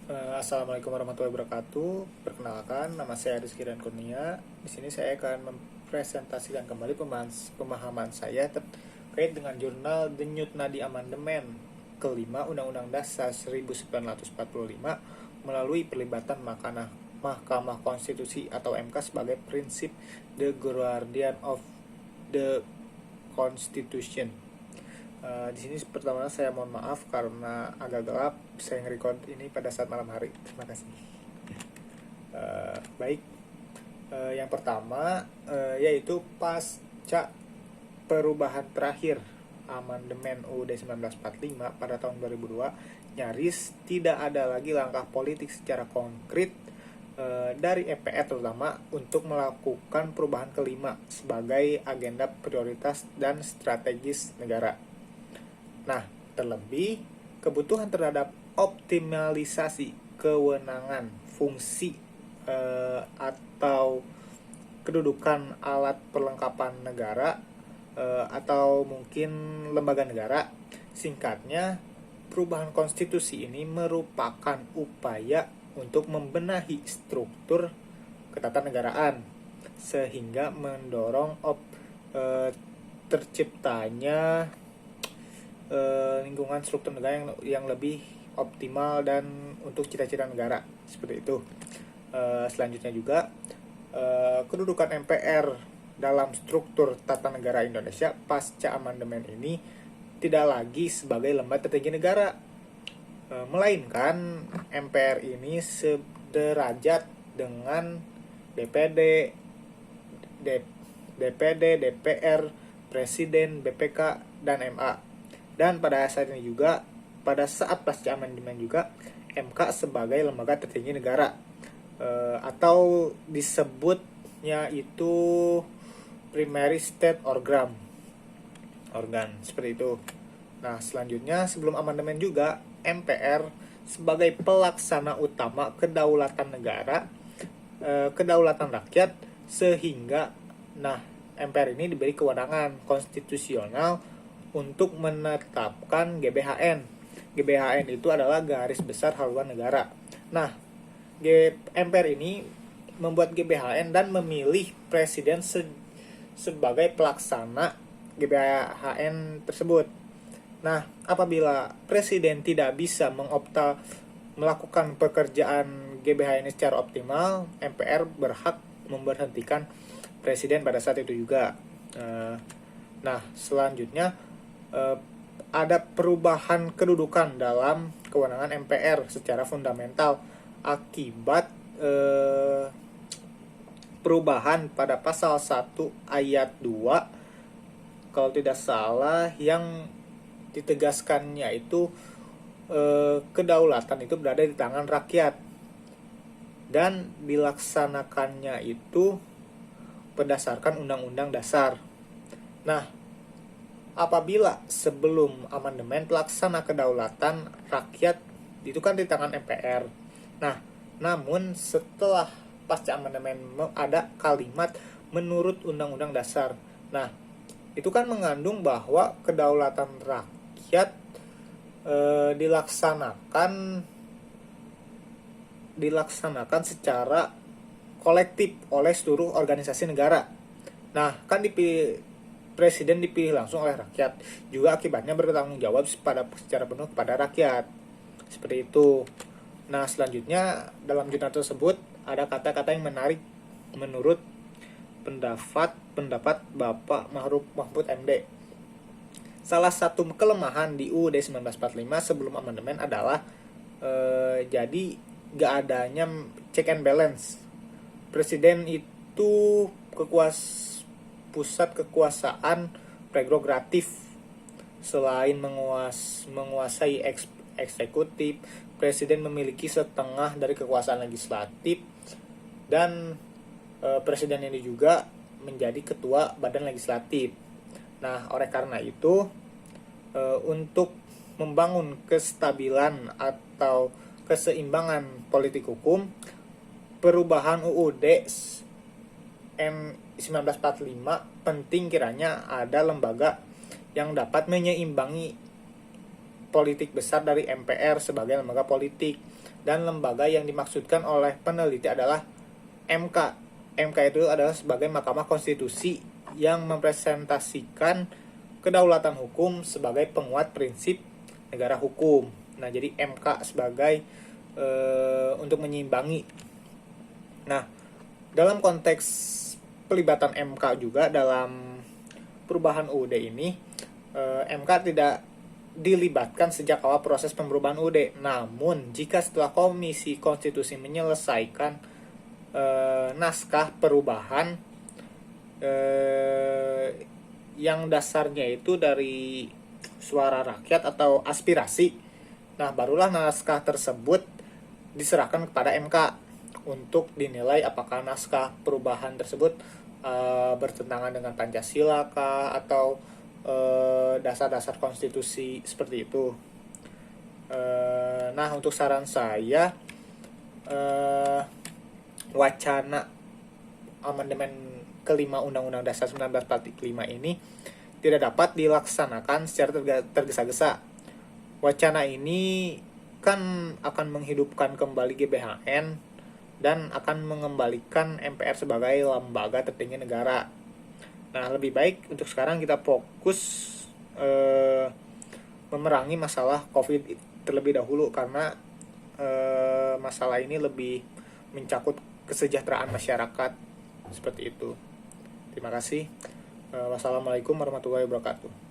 Assalamualaikum warahmatullahi wabarakatuh. Perkenalkan, nama saya Rizky dan Kurnia. Di sini saya akan mempresentasikan kembali pemahaman saya terkait dengan jurnal Denyut Nadi Amandemen kelima Undang-Undang Dasar 1945 melalui pelibatan Mahkamah Konstitusi atau MK sebagai prinsip the guardian of the Constitution. Di sini pertama saya mohon maaf karena agak gelap saya nge-record ini pada saat malam hari. Terima kasih. Baik, yang pertama yaitu pasca perubahan terakhir amandemen UUD 1945 pada tahun 2002, nyaris tidak ada lagi langkah politik secara konkret dari EPR terutama untuk melakukan perubahan kelima sebagai agenda prioritas dan strategis negara. Nah, terlebih kebutuhan terhadap optimalisasi kewenangan, fungsi atau kedudukan alat perlengkapan negara atau mungkin lembaga negara. Singkatnya, perubahan konstitusi ini merupakan upaya untuk membenahi struktur ketatanegaraan sehingga mendorong terciptanya lingkungan struktur negara yang lebih optimal dan untuk cita-cita negara seperti itu. Selanjutnya juga kedudukan MPR dalam struktur tata negara Indonesia pasca amandemen ini tidak lagi sebagai lembaga tertinggi negara, melainkan MPR ini sederajat dengan DPD, DPR, Presiden, BPK, dan MA. Dan pada saat ini juga, pada saat pasca amandemen juga, MK sebagai lembaga tertinggi negara, atau disebutnya itu primary state organ seperti itu. Nah, selanjutnya sebelum amandemen juga MPR sebagai pelaksana utama kedaulatan negara, kedaulatan rakyat, sehingga MPR ini diberi kewenangan konstitusional untuk menetapkan GBHN. GBHN itu adalah garis besar haluan negara. Nah, MPR ini membuat GBHN dan memilih presiden sebagai pelaksana GBHN tersebut. Nah, apabila presiden tidak bisa melakukan pekerjaan GBHN secara optimal, MPR berhak memberhentikan presiden pada saat itu juga. Nah, selanjutnya ada perubahan kedudukan dalam kewenangan MPR secara fundamental akibat perubahan pada pasal 1 ayat 2 kalau tidak salah, yang ditegaskannya itu kedaulatan itu berada di tangan rakyat dan dilaksanakannya itu berdasarkan Undang-Undang Dasar. Nah, apabila sebelum amandemen pelaksana kedaulatan rakyat itu kan di tangan MPR. Nah, namun setelah pasca amandemen ada kalimat menurut Undang-Undang Dasar. Nah, itu kan mengandung bahwa kedaulatan rakyat dilaksanakan secara kolektif oleh seluruh organisasi negara. Nah, kan presiden dipilih langsung oleh rakyat, juga akibatnya bertanggung jawab secara penuh kepada rakyat. Seperti itu. Nah, selanjutnya dalam jurnal tersebut ada kata-kata yang menarik menurut pendapat Bapak Mahfud MD. Salah satu kelemahan di UUD 1945 sebelum amandemen adalah jadi gak adanya check and balance. Presiden itu pusat kekuasaan prerogatif. Selain menguasai eksekutif, presiden memiliki setengah dari kekuasaan legislatif, dan presiden ini juga menjadi ketua badan legislatif. Nah, oleh karena itu untuk membangun kestabilan atau keseimbangan politik hukum, perubahan UUD 1945 penting kiranya ada lembaga yang dapat menyeimbangi politik besar dari MPR sebagai lembaga politik. Dan lembaga yang dimaksudkan oleh peneliti adalah MK. MK itu adalah sebagai Mahkamah Konstitusi yang mempresentasikan kedaulatan hukum sebagai penguat prinsip negara hukum. Nah, jadi MK sebagai untuk menyeimbangi. Nah, dalam konteks pelibatan MK juga dalam perubahan UUD ini, MK tidak dilibatkan sejak awal proses perubahan UUD. Namun, jika setelah Komisi Konstitusi menyelesaikan naskah perubahan yang dasarnya itu dari suara rakyat atau aspirasi, nah barulah naskah tersebut diserahkan kepada MK untuk dinilai apakah naskah perubahan tersebut bertentangan dengan Pancasila kah, atau dasar-dasar konstitusi seperti itu. Nah, untuk saran saya, wacana amandemen kelima Undang-Undang Dasar 1945 ini tidak dapat dilaksanakan secara tergesa-gesa. Wacana ini kan akan menghidupkan kembali GBHN dan akan mengembalikan MPR sebagai lembaga tertinggi negara. Nah, lebih baik untuk sekarang kita fokus memerangi masalah COVID terlebih dahulu, karena masalah ini lebih mencakup kesejahteraan masyarakat, seperti itu. Terima kasih. Wassalamualaikum warahmatullahi wabarakatuh.